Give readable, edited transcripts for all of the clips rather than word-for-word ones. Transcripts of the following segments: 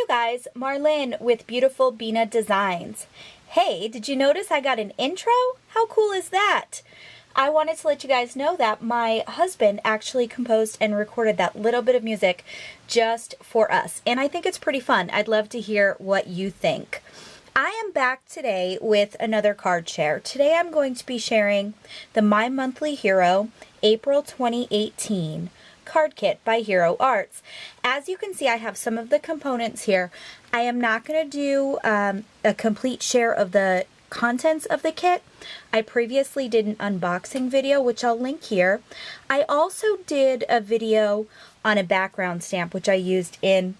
you guys, Marlene with Beautiful Bina Designs. Hey, did you notice I got an intro? How cool is that? I wanted to let you guys know that my husband actually composed and recorded that little bit of music just for us, and I think it's pretty fun. I'd love to hear what you think. I am back today with another card share. Today I'm going to be sharing the My Monthly Hero April 2018 card kit by Hero Arts. As you can see, I have some of the components here. I am not going to do a complete share of the contents of the kit. I previously did an unboxing video, which I'll link here. I also did a video on a background stamp, which I used in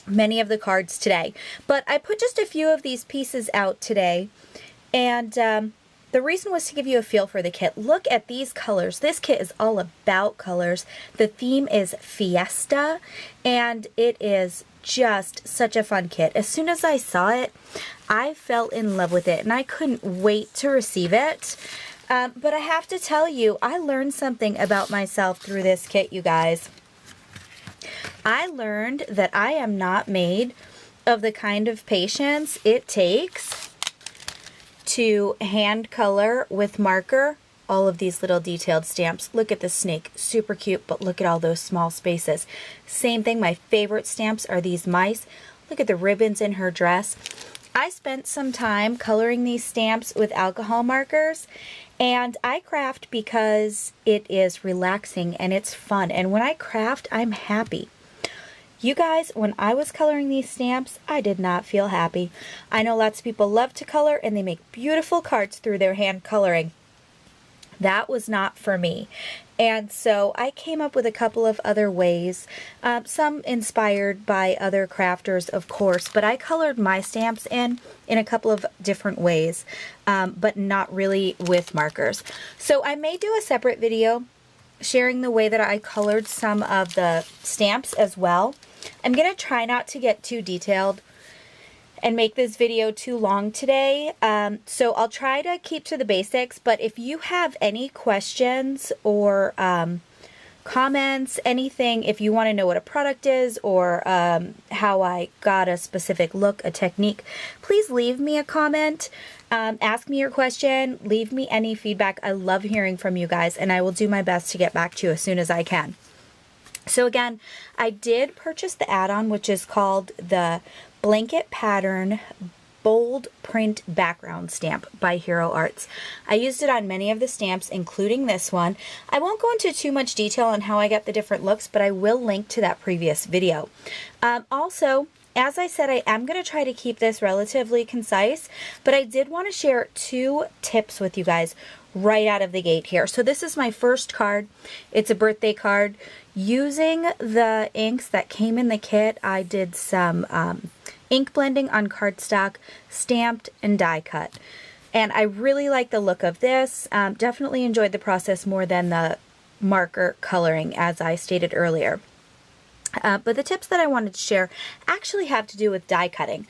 many of the cards today. But I put just a few of these pieces out today, and the reason was to give you a feel for the kit. Look at these colors. This kit is all about colors. The theme is Fiesta, and it is just such a fun kit. As soon as I saw it, I fell in love with it, and I couldn't wait to receive it. But I have to tell you, I learned something about myself through this kit, you guys. I learned that I am not made of the kind of patience it takes to hand color with marker all of these little detailed stamps. Look at the snake, super cute, but look at all those small spaces. Same thing, my favorite stamps are these mice. Look at the ribbons in her dress. I spent some time coloring these stamps with alcohol markers, and I craft because it is relaxing and it's fun, and when I craft, I'm happy. You guys, when I was coloring these stamps, I did not feel happy. I know lots of people love to color and they make beautiful cards through their hand coloring. That was not for me. And so I came up with a couple of other ways, some inspired by other crafters, of course, but I colored my stamps in a couple of different ways, but not really with markers. So I may do a separate video sharing the way that I colored some of the stamps as well. I'm going to try not to get too detailed and make this video too long today. So I'll try to keep to the basics, but if you have any questions or comments, anything, if you want to know what a product is or how I got a specific look, a technique, please leave me a comment. Ask me your question, leave me any feedback. I love hearing from you guys, and I will do my best to get back to you as soon as I can. So again, I did purchase the add-on, which is called the Blanket Pattern Bold Print Background Stamp by Hero Arts. I used it on many of the stamps, including this one. I won't go into too much detail on how I get the different looks, but I will link to that previous video. Also, as I said, I am going to try to keep this relatively concise, but I did want to share two tips with you guys right out of the gate here. So this is my first card. It's a birthday card. Using the inks that came in the kit, I did some ink blending on cardstock, stamped, and die cut. And I really like the look of this. Definitely enjoyed the process more than the marker coloring, as I stated earlier. But the tips that I wanted to share actually have to do with die cutting.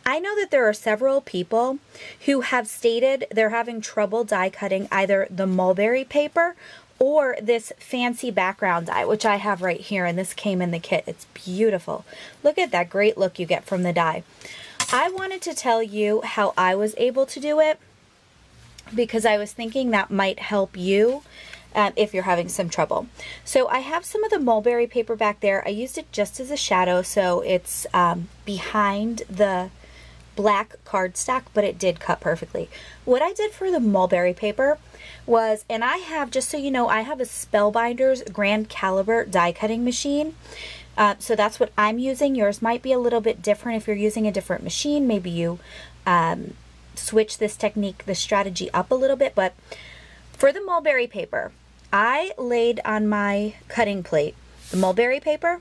I know that there are several people who have stated they're having trouble die cutting either the mulberry paper or this fancy background die, which I have right here, and this came in the kit. It's beautiful. Look at that great look you get from the die. I wanted to tell you how I was able to do it because I was thinking that might help you if you're having some trouble. So I have some of the mulberry paper back there. I used it just as a shadow, so it's behind the black cardstock, but it did cut perfectly. What I did for the mulberry paper was, and I have, just so you know, I have a Spellbinders Grand Caliber die cutting machine. So that's what I'm using. Yours might be a little bit different if you're using a different machine. Maybe you switch this technique, this strategy up a little bit, but for the mulberry paper, I laid on my cutting plate the mulberry paper,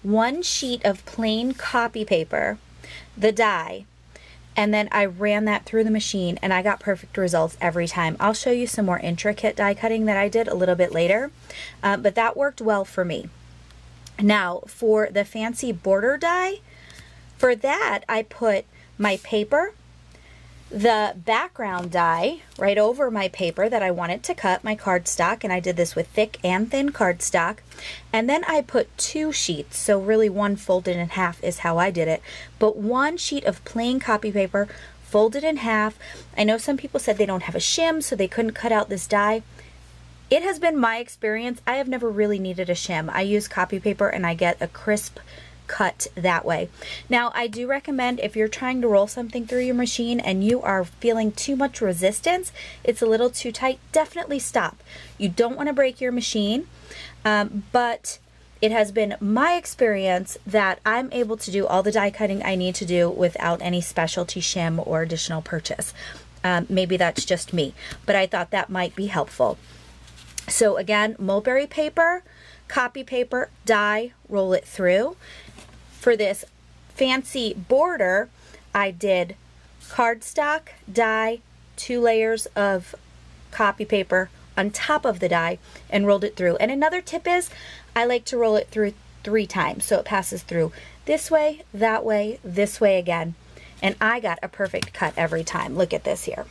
one sheet of plain copy paper, the die, and then I ran that through the machine, and I got perfect results every time. I'll show you some more intricate die cutting that I did a little bit later, but that worked well for me. Now, for the fancy border die, for that I put my paper, the background die right over my paper that I wanted to cut, my cardstock, and I did this with thick and thin cardstock. And then I put 2 sheets, so really one folded in half is how I did it, but 1 sheet of plain copy paper folded in half. I know some people said they don't have a shim, so they couldn't cut out this die. It has been my experience, I have never really needed a shim. I use copy paper and I get a crisp cut that way. Now, I do recommend if you're trying to roll something through your machine and you are feeling too much resistance, it's a little too tight, definitely stop. You don't want to break your machine, but it has been my experience that I'm able to do all the die cutting I need to do without any specialty shim or additional purchase. Maybe that's just me, but I thought that might be helpful. So again, mulberry paper, copy paper, die, roll it through. For this fancy border, I did cardstock, die, 2 layers of copy paper on top of the die and rolled it through. And another tip is I like to roll it through 3 times so it passes through this way, this way again. And I got a perfect cut every time. Look at this here.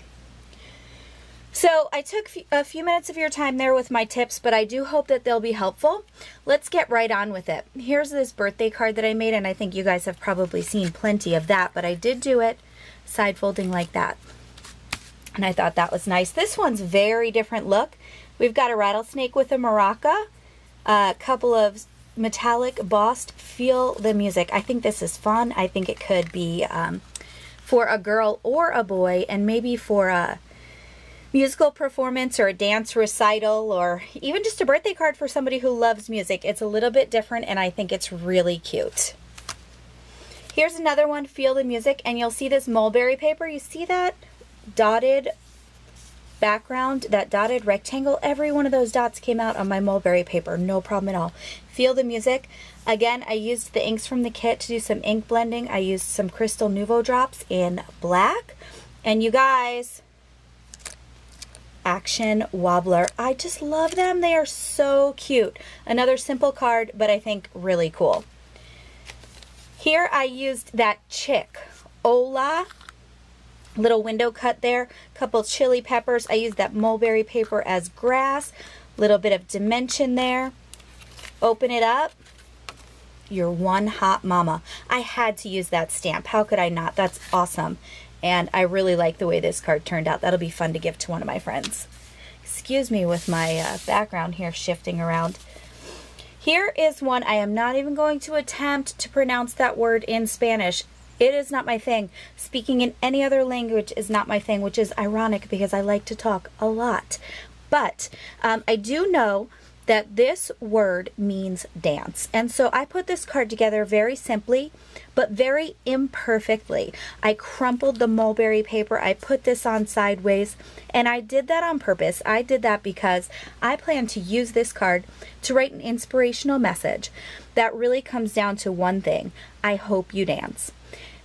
So I took a few minutes of your time there with my tips, but I do hope that they'll be helpful. Let's get right on with it. Here's this birthday card that I made, and I think you guys have probably seen plenty of that, but I did do it side folding like that. And I thought that was nice. This one's very different look. We've got a rattlesnake with a maraca, a couple of metallic embossed Feel the Music. I think this is fun. I think it could be for a girl or a boy, and maybe for a musical performance or a dance recital, or even just a birthday card for somebody who loves music. It's a little bit different and I think it's really cute. Here's another one, Feel the Music, and you'll see this mulberry paper. You see that dotted background, that dotted rectangle? Every one of those dots came out on my mulberry paper, no problem at all. Feel the Music. Again, I used the inks from the kit to do some ink blending. I used some Crystal Nouveau drops in black, and you guys, Action Wobbler. I just love them. They are so cute. Another simple card, but I think really cool. Here I used that chick, Ola, little window cut there, couple chili peppers. I used that mulberry paper as grass, little bit of dimension there. Open it up. You're one hot mama. I had to use that stamp. How could I not? That's awesome. And I really like the way this card turned out. That'll be fun to give to one of my friends. Excuse me with my background here shifting around. Here is one I am not even going to attempt to pronounce that word in Spanish. It is not my thing. Speaking in any other language is not my thing, which is ironic because I like to talk a lot. But I do know that this word means dance. And so I put this card together very simply, but very imperfectly. I crumpled the mulberry paper, I put this on sideways, and I did that on purpose. I did that because I plan to use this card to write an inspirational message that really comes down to one thing: I hope you dance.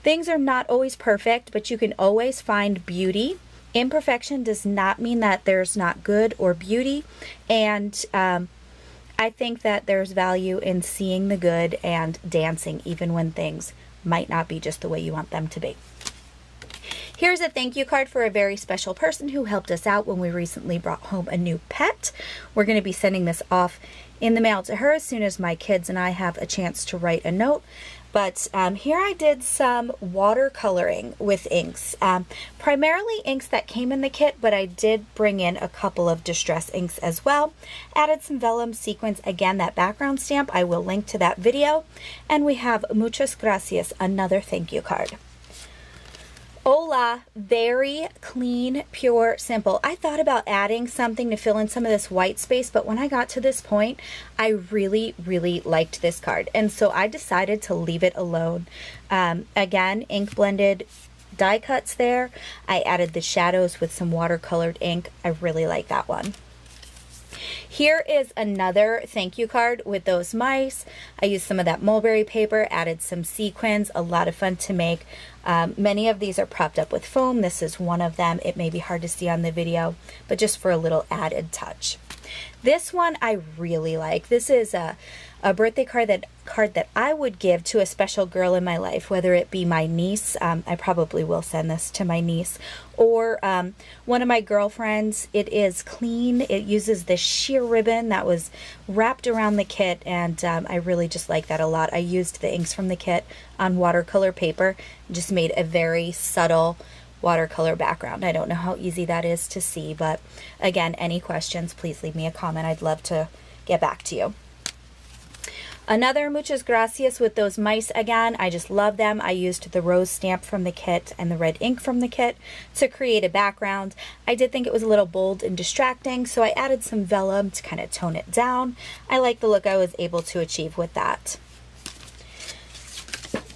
Things are not always perfect, but you can always find beauty. Imperfection does not mean that there's not good or beauty, and I think that there's value in seeing the good and dancing even when things might not be just the way you want them to be. Here's a thank you card for a very special person who helped us out when we recently brought home a new pet. We're going to be sending this off in the mail to her as soon as my kids and I have a chance to write a note. But here I did some watercoloring with inks, primarily inks that came in the kit, but I did bring in a couple of distress inks as well. Added some vellum sequins, again that background stamp, I will link to that video. And we have Muchas Gracias, another thank you card. Hola, very clean, pure, simple. I thought about adding something to fill in some of this white space, but when I got to this point, I really, really liked this card. And so I decided to leave it alone. Again, ink blended die cuts there. I added the shadows with some watercolored ink. I really like that one. Here is another thank you card with those mice. I used some of that mulberry paper, added some sequins, a lot of fun to make. Many of these are propped up with foam. This is one of them. It may be hard to see on the video, but just for a little added touch. This one I really like. This is a birthday card that I would give to a special girl in my life, whether it be my niece. I probably will send this to my niece, or one of my girlfriends. It is clean. It uses this sheer ribbon that was wrapped around the kit, and I really just like that a lot. I used the inks from the kit on watercolor paper, just made a very subtle watercolor background. I don't know how easy that is to see, but again, any questions, please leave me a comment. I'd love to get back to you. Another muchas gracias with those mice again. I just love them. I used the rose stamp from the kit and the red ink from the kit to create a background. I did think it was a little bold and distracting, so I added some vellum to kind of tone it down. I like the look I was able to achieve with that.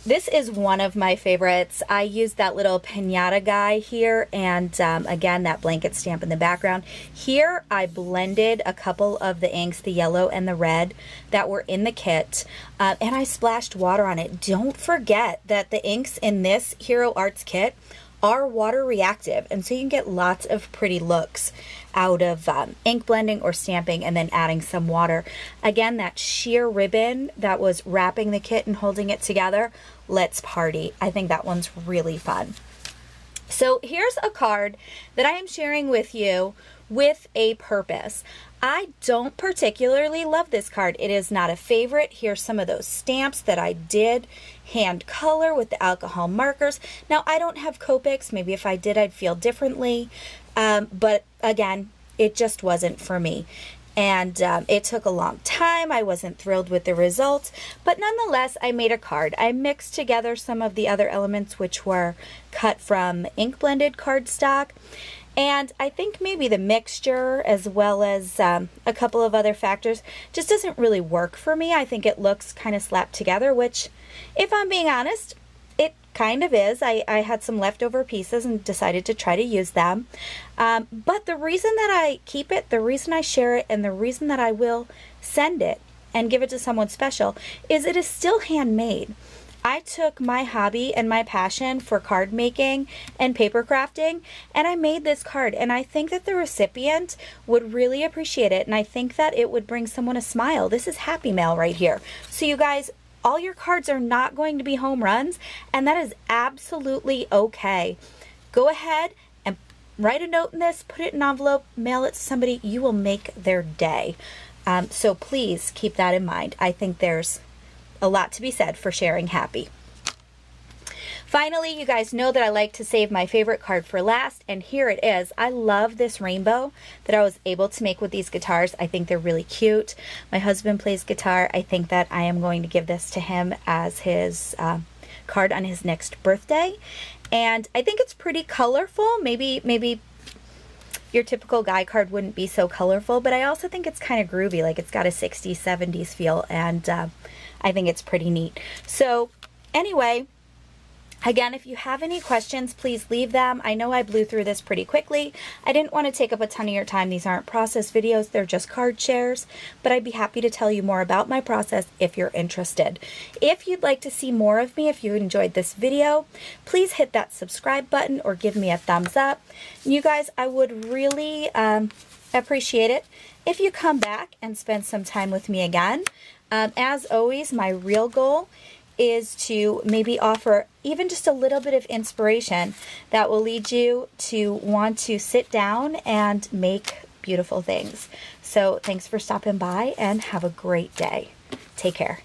This is one of my favorites. I used that little piñata guy here, and again, that blanket stamp in the background. Here, I blended a couple of the inks, the yellow and the red, that were in the kit, and I splashed water on it. Don't forget that the inks in this Hero Arts kit are water reactive, and so you can get lots of pretty looks out of ink blending or stamping and then adding some water. Again, that sheer ribbon that was wrapping the kit and holding it together, let's party. I think that one's really fun. So here's a card that I am sharing with you with a purpose. I don't particularly love this card. It is not a favorite. Here's some of those stamps that I did hand color with the alcohol markers. Now, I don't have Copics. Maybe if I did, I'd feel differently. But again, it just wasn't for me. And it took a long time. I wasn't thrilled with the results, but nonetheless, I made a card. I mixed together some of the other elements, which were cut from ink blended cardstock. And I think maybe the mixture, as well as a couple of other factors, just doesn't really work for me. I think it looks kind of slapped together, which, if I'm being honest, it kind of is. I had some leftover pieces and decided to try to use them. But the reason that I keep it, the reason I share it, and the reason that I will send it and give it to someone special is it is still handmade. I took my hobby and my passion for card making and paper crafting, and I made this card, and I think that the recipient would really appreciate it, and I think that it would bring someone a smile. This is happy mail right here. So you guys, all your cards are not going to be home runs, and that is absolutely okay. Go ahead and write a note in this, put it in an envelope, mail it to somebody. You will make their day. So please keep that in mind. I think there's a lot to be said for sharing happy. Finally, you guys know that I like to save my favorite card for last, and here it is. I love this rainbow that I was able to make with these guitars. I think they're really cute. My husband plays guitar. I think that I am going to give this to him as his card on his next birthday, and I think it's pretty colorful. Maybe your typical guy card wouldn't be so colorful, but I also think it's kind of groovy, like it's got a 60s, 70s feel, and I think it's pretty neat. So anyway, again, if you have any questions, please leave them. I know I blew through this pretty quickly. I didn't want to take up a ton of your time. These aren't process videos, they're just card shares, but I'd be happy to tell you more about my process if you're interested. If you'd like to see more of me, if you enjoyed this video, please hit that subscribe button or give me a thumbs up. You guys, I would really appreciate it if you come back and spend some time with me again. As always, my real goal is to maybe offer even just a little bit of inspiration that will lead you to want to sit down and make beautiful things. So thanks for stopping by and have a great day. Take care.